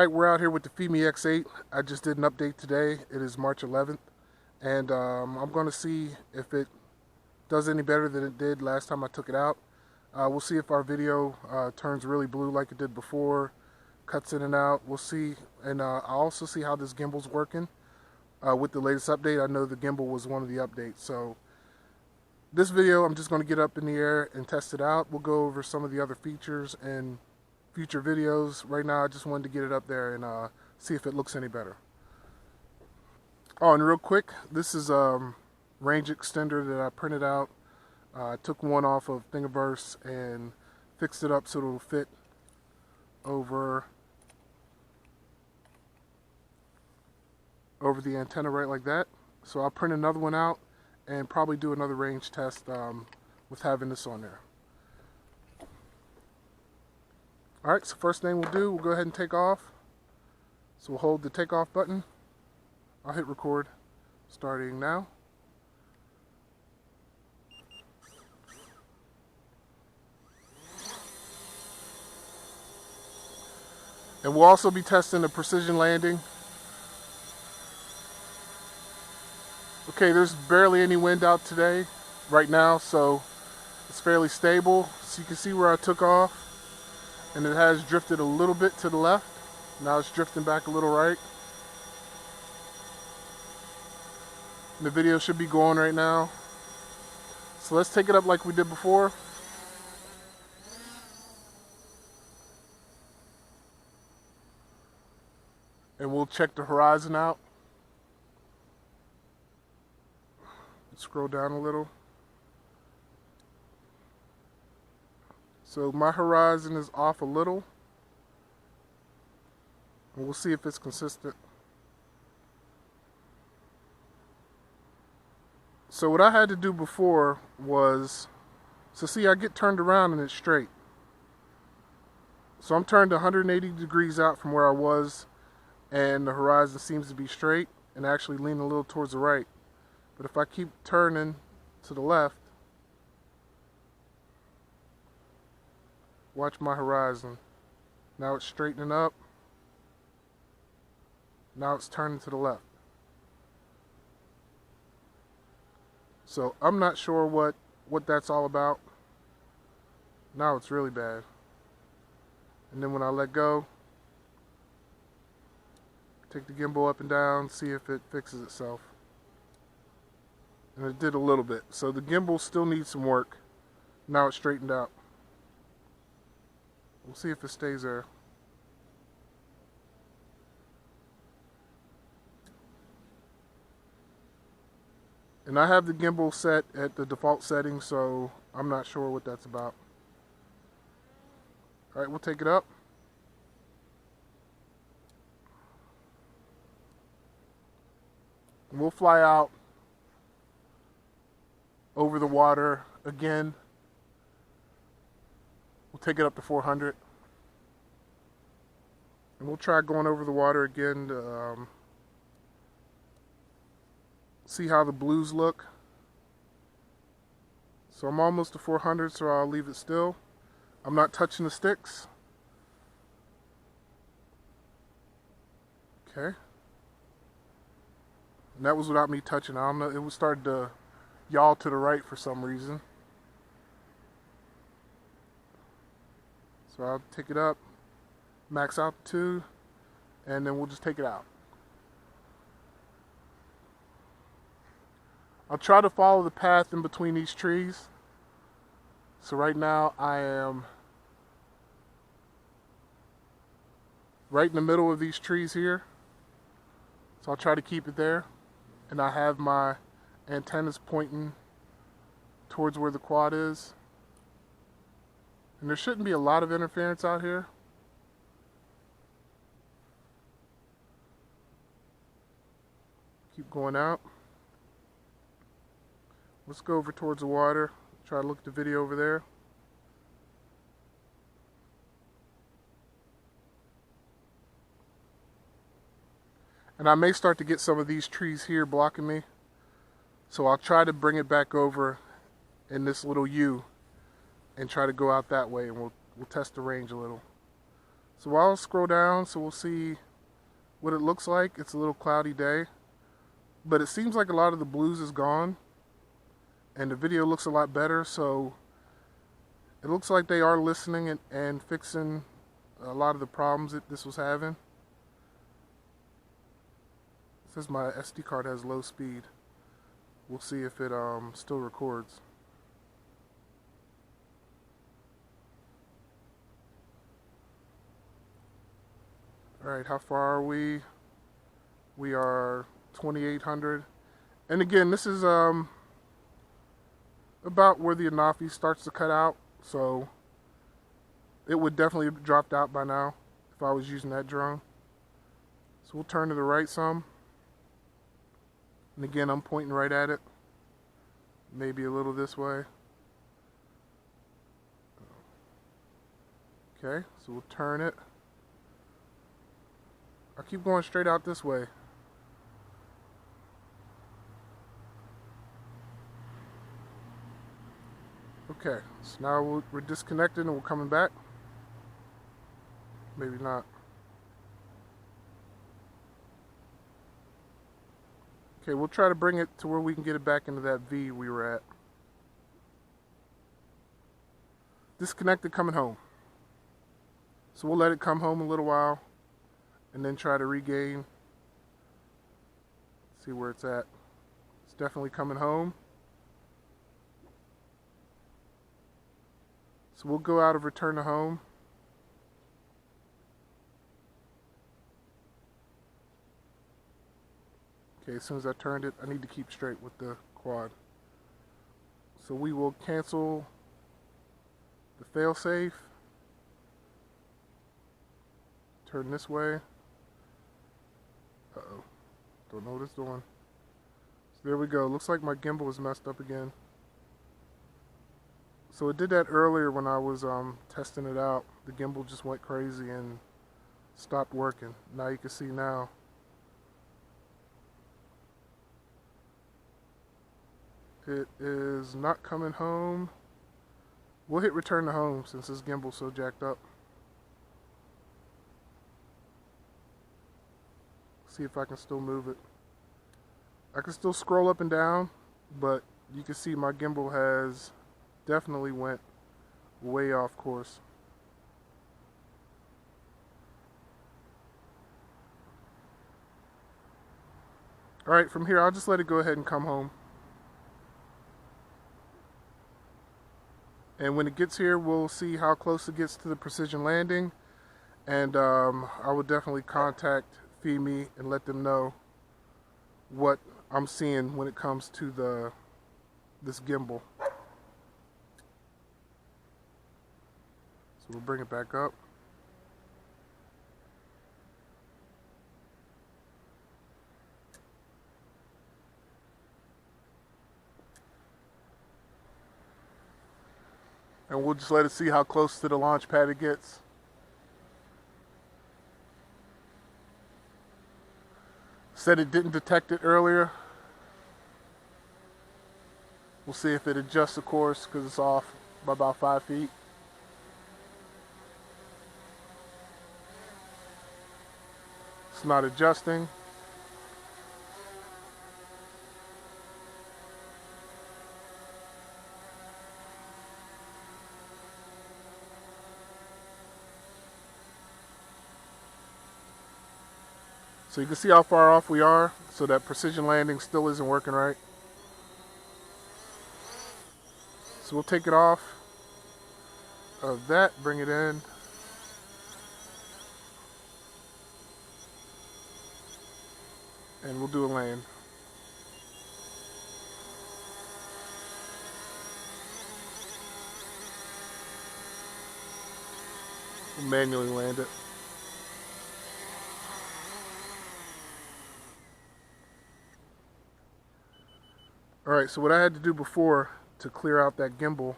Alright, we're out here with the Fimi X8. I just did an update today. It is March 11th. And I'm going to see if it does any better than it did last time I took it out. We'll see if our video turns really blue like it did before, cuts in and out. We'll see. And I'll also see how this gimbal's working with the latest update. I know the gimbal was one of the updates. So this video, I'm just going to get up in the air and test it out. We'll go over some of the other features and future videos. Right now I just wanted to get it up there and see if it looks any better. Oh, and real quick, this is range extender that I printed out. I took one off of Thingiverse and fixed it up so it'll fit over the antenna right like that. So I'll print another one out and probably do another range test with having this on there. Alright, so first thing we'll do, we'll go ahead and take off. So we'll hold the takeoff button. I'll hit record starting now. And we'll also be testing the precision landing. Okay, there's barely any wind out today, right now, so it's fairly stable. So you can see where I took off. And it has drifted a little bit to the left. Now it's drifting back a little right. And the video should be going right now. So let's take it up like we did before. And we'll check the horizon out. Scroll down a little. So my horizon is off a little. And we'll see if it's consistent. So what I had to do before was, so see, I get turned around and it's straight. So I'm turned 180 degrees out from where I was, and the horizon seems to be straight and actually leaning a little towards the right. But if I keep turning to the left, watch my horizon. Now it's straightening up. Now it's turning to the left. So I'm not sure what that's all about. Now it's really bad. And then when I let go, take the gimbal up and down, see if it fixes itself. And it did a little bit. So the gimbal still needs some work. Now it's straightened out. We'll see if it stays there. And I have the gimbal set at the default setting, so I'm not sure what that's about. Alright, we'll take it up. And we'll fly out over the water again. We'll take it up to 400. And we'll try going over the water again to see how the blues look. So I'm almost to 400, so I'll leave it still. I'm not touching the sticks. Okay. And that was without me touching. I don't know, it was starting to yaw to the right for some reason. So I'll take it up, max altitude, and then we'll just take it out. I'll try to follow the path in between these trees. So right now I am right in the middle of these trees here. So I'll try to keep it there. And I have my antennas pointing towards where the quad is. And there shouldn't be a lot of interference out here. Keep going out. Let's go over towards the water. Try to look at the video over there. And I may start to get some of these trees here blocking me. So I'll try to bring it back over in this little U and try to go out that way, and we'll test the range a little. So I'll scroll down so we'll see what it looks like. It's a little cloudy day, but it seems like a lot of the blues is gone and the video looks a lot better. So it looks like they are listening and fixing a lot of the problems that this was having. It says my SD card has low speed. We'll see if it still records. Alright, how far are we? We are 2800. And again, this is about where the Anafi starts to cut out, so it would definitely have dropped out by now if I was using that drone. So we'll turn to the right some. And again, I'm pointing right at it. Maybe a little this way. Okay, so we'll turn it. I'll keep going straight out this way. Okay, so now we're disconnected and we're coming back. Maybe not. Okay, we'll try to bring it to where we can get it back into that V we were at. Disconnected, coming home. So we'll let it come home a little while and then try to regain. See where it's at. It's definitely coming home. So we'll go out of return to home. Okay, as soon as I turned it, I need to keep straight with the quad. So we will cancel the failsafe. Turn this way. Uh-oh. Don't know what it's doing. So there we go. Looks like my gimbal is messed up again. So it did that earlier when I was testing it out. The gimbal just went crazy and stopped working. Now you can see now. It is not coming home. We'll hit return to home since this gimbal's so jacked up. See if I can still move it. I can still scroll up and down, but you can see my gimbal has definitely went way off course. Alright, from here I'll just let it go ahead and come home. And when it gets here, we'll see how close it gets to the precision landing. And I will definitely contact Fimi and let them know what I'm seeing when it comes to this gimbal. So we'll bring it back up. And we'll just let it see how close to the launch pad it gets. Said it didn't detect it earlier. We'll see if it adjusts the course because it's off by about 5 feet. It's not adjusting. So you can see how far off we are, so that precision landing still isn't working right. So we'll take it off of that, bring it in. And we'll do a land. We'll manually land it. Alright, so what I had to do before to clear out that gimbal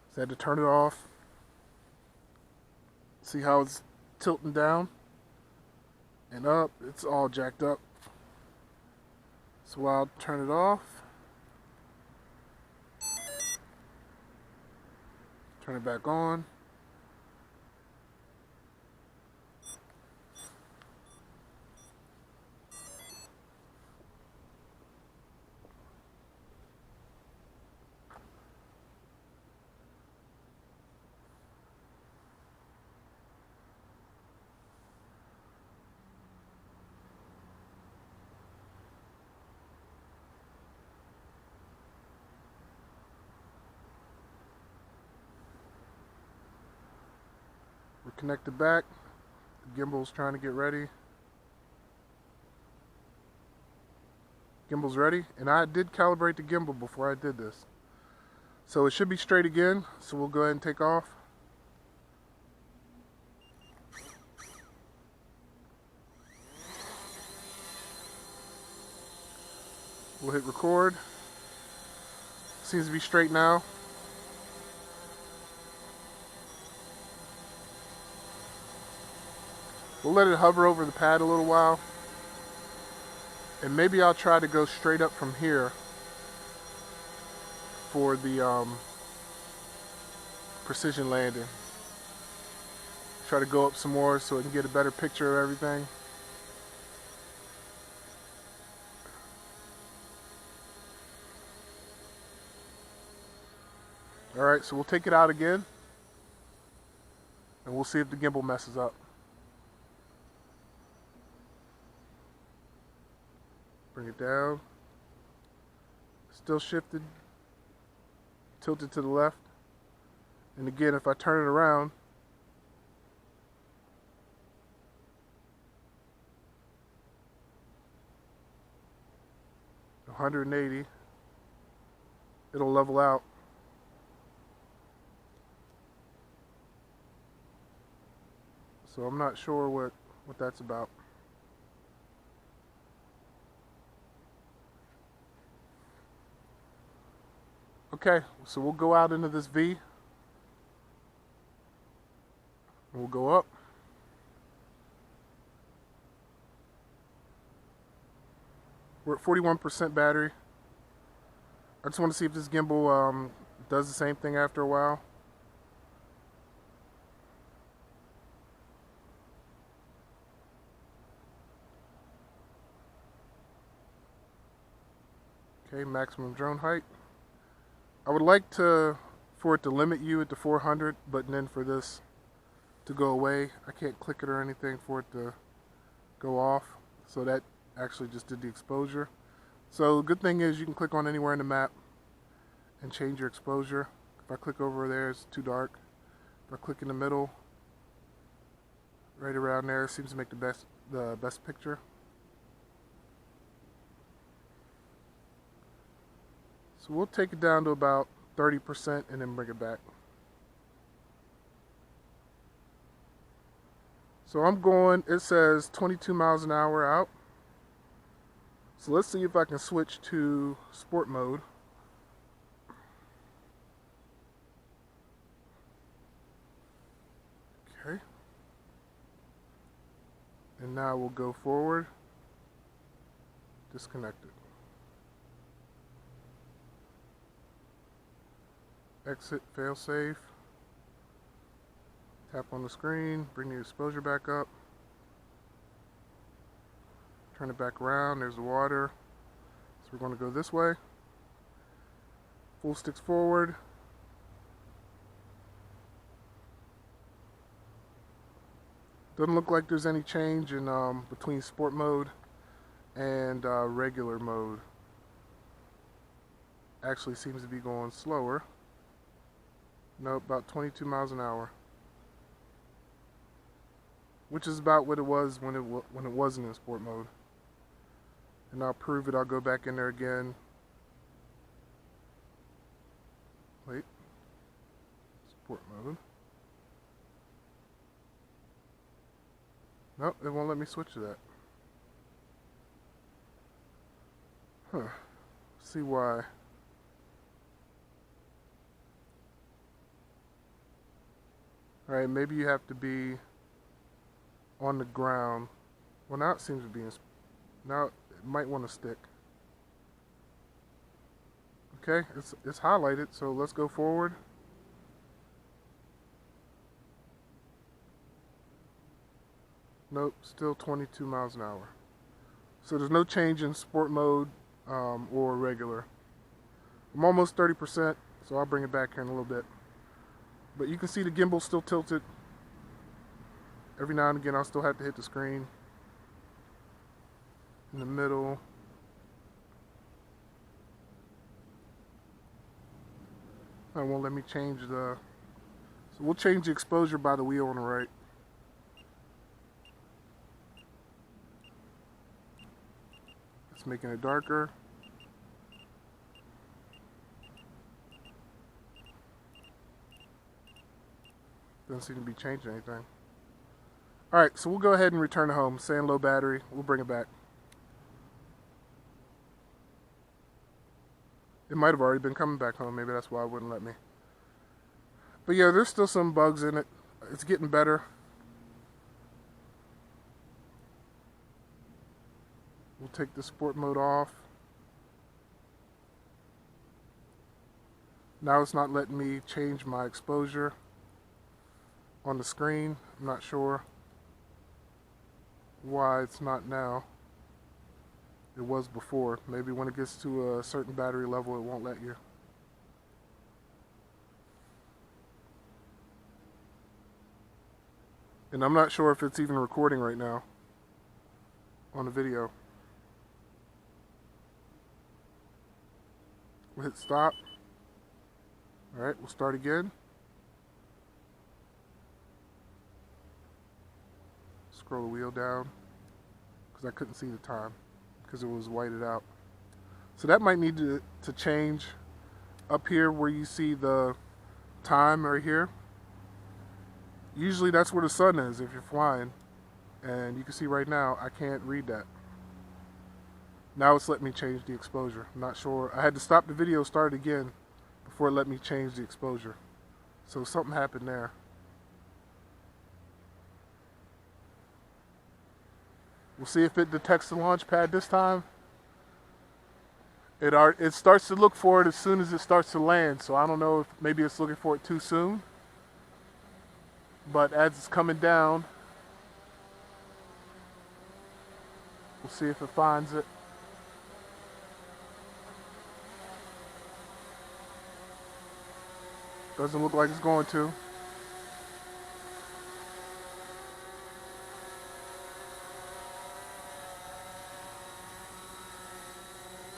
is I had to turn it off. See how it's tilting down and up? It's all jacked up. So I'll turn it off. Turn it back on. connected back. The gimbal's trying to get ready. Gimbal's ready, and I did calibrate the gimbal before I did this. So it should be straight again, so we'll go ahead and take off. We'll hit record. Seems to be straight now. We'll let it hover over the pad a little while. And maybe I'll try to go straight up from here for the precision landing. Try to go up some more so I can get a better picture of everything. Alright, so we'll take it out again and we'll see if the gimbal messes up. Bring it down. Still shifted. Tilted to the left. And again, if I turn it around, $180, it'll level out. So I'm not sure what that's about. Okay, so we'll go out into this V. We'll go up. We're at 41% battery. I just want to see if this gimbal does the same thing after a while. Okay, maximum drone height. I would like for it to limit you at the 400, but then for this to go away, I can't click it or anything for it to go off. So that actually just did the exposure. So the good thing is you can click on anywhere in the map and change your exposure. If I click over there, it's too dark. If I click in the middle, right around there, it seems to make the best picture. So we'll take it down to about 30% and then bring it back. So I'm going, it says 22 miles an hour out. So let's see if I can switch to sport mode. Okay. And now we'll go forward. Disconnect it. Exit, fail safe. Tap on the screen, bring the exposure back up. Turn it back around, there's the water. So we're going to go this way. Full sticks forward. Doesn't look like there's any change in between sport mode and regular mode. Actually seems to be going slower. No, about 22 miles an hour, which is about what it was when it wasn't in sport mode. And I'll prove it. I'll go back in there again. Wait, sport mode. Nope, it won't let me switch to that. Huh. See why. Alright, maybe you have to be on the ground. Well, now it seems to be now it might want to stick. Okay, it's highlighted, so let's go forward. Nope, still 22 miles an hour. So there's no change in sport mode or regular. I'm almost 30%, so I'll bring it back here in a little bit. But you can see the gimbal still tilted. Every now and again I'll still have to hit the screen. In the middle. It won't let me change the... So we'll change the exposure by the wheel on the right. It's making it darker. Doesn't seem to be changing anything. Alright, so we'll go ahead and return to home. Saying low battery. We'll bring it back. It might have already been coming back home. Maybe that's why it wouldn't let me. But yeah, there's still some bugs in it. It's getting better. We'll take the sport mode off. Now it's not letting me change my exposure on the screen. I'm not sure why it's not now. It was before. Maybe when it gets to a certain battery level, it won't let you. And I'm not sure if it's even recording right now on the video. We'll hit stop. Alright, we'll start again. Scroll the wheel down because I couldn't see the time because it was whited out. So that might need to change up here where you see the time right here. Usually that's where the sun is if you're flying. And you can see right now I can't read that. Now it's letting me change the exposure. I'm not sure. I had to stop the video, start it again before it let me change the exposure. So something happened there. We'll see if it detects the launch pad this time. It starts to look for it as soon as it starts to land. So I don't know if maybe it's looking for it too soon. But as it's coming down, we'll see if it finds it. Doesn't look like it's going to.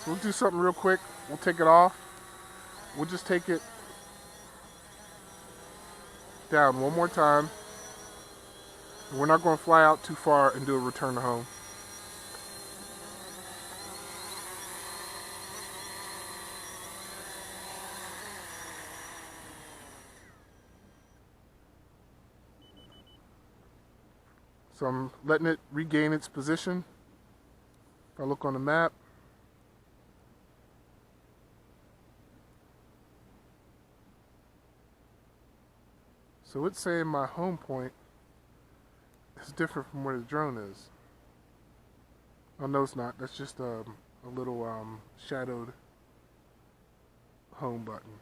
So we'll do something real quick. We'll take it off. We'll just take it down one more time. We're not going to fly out too far and do a return to home. So I'm letting it regain its position. If I look on the map, so it's saying my home point is different from where the drone is. Oh no, it's not. That's just a little shadowed home button.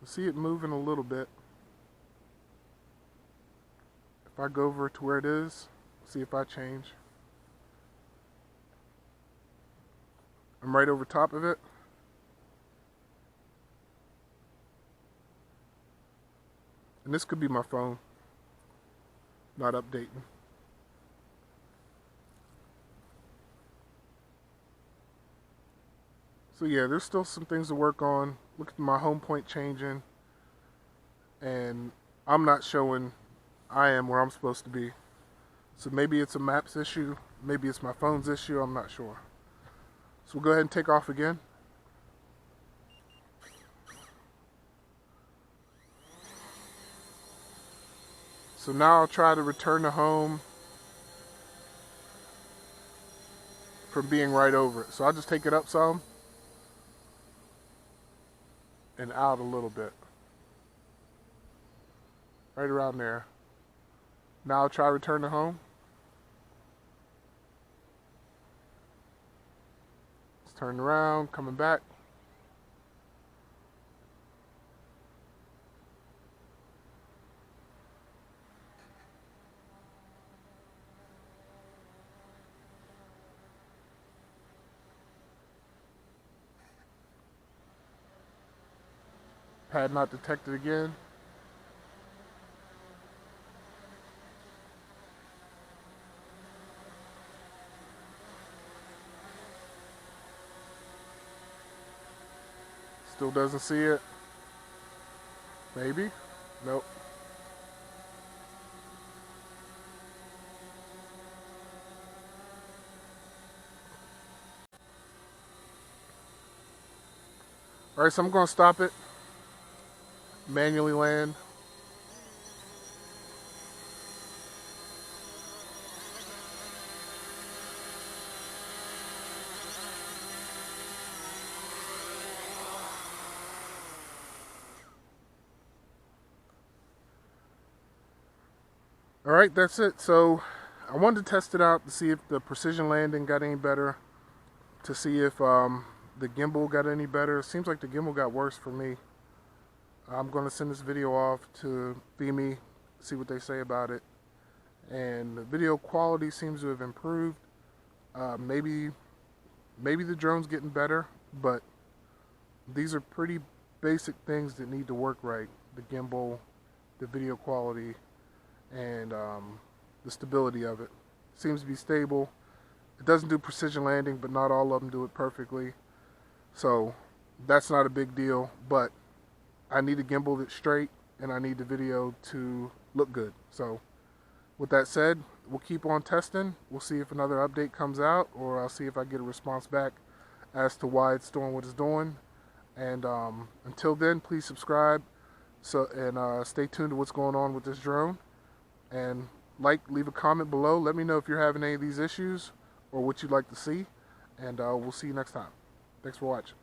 So see it moving a little bit. If I go over to where it is, see if I change. I'm right over top of it. And this could be my phone not updating. So yeah, there's still some things to work on. Look at my home point changing. And I'm not showing I am where I'm supposed to be. So maybe it's a maps issue. Maybe it's my phone's issue. I'm not sure. So we'll go ahead and take off again. So now I'll try to return to home from being right over it. So I'll just take it up some and out a little bit. Right around there. Now I'll try return to home. Let's turn around, coming back. Pad not detected again. Still doesn't see it. Maybe? Nope. Alright, so I'm going to stop it, manually land. Alright, that's it. So I wanted to test it out to see if the precision landing got any better, to see if the gimbal got any better. It seems like the gimbal got worse for me. I'm going to send this video off to Fimi, see what they say about it. And the video quality seems to have improved. Maybe the drone's getting better, but these are pretty basic things that need to work right. The gimbal, the video quality, and the stability of it. Seems to be stable. It doesn't do precision landing, but not all of them do it perfectly. So that's not a big deal, but I need a gimbal that's straight, and I need the video to look good. So with that said, we'll keep on testing. We'll see if another update comes out, or I'll see if I get a response back as to why it's doing what it's doing. And until then, please subscribe and stay tuned to what's going on with this drone. And leave a comment below. Let me know if you're having any of these issues or what you'd like to see. And we'll see you next time. Thanks for watching.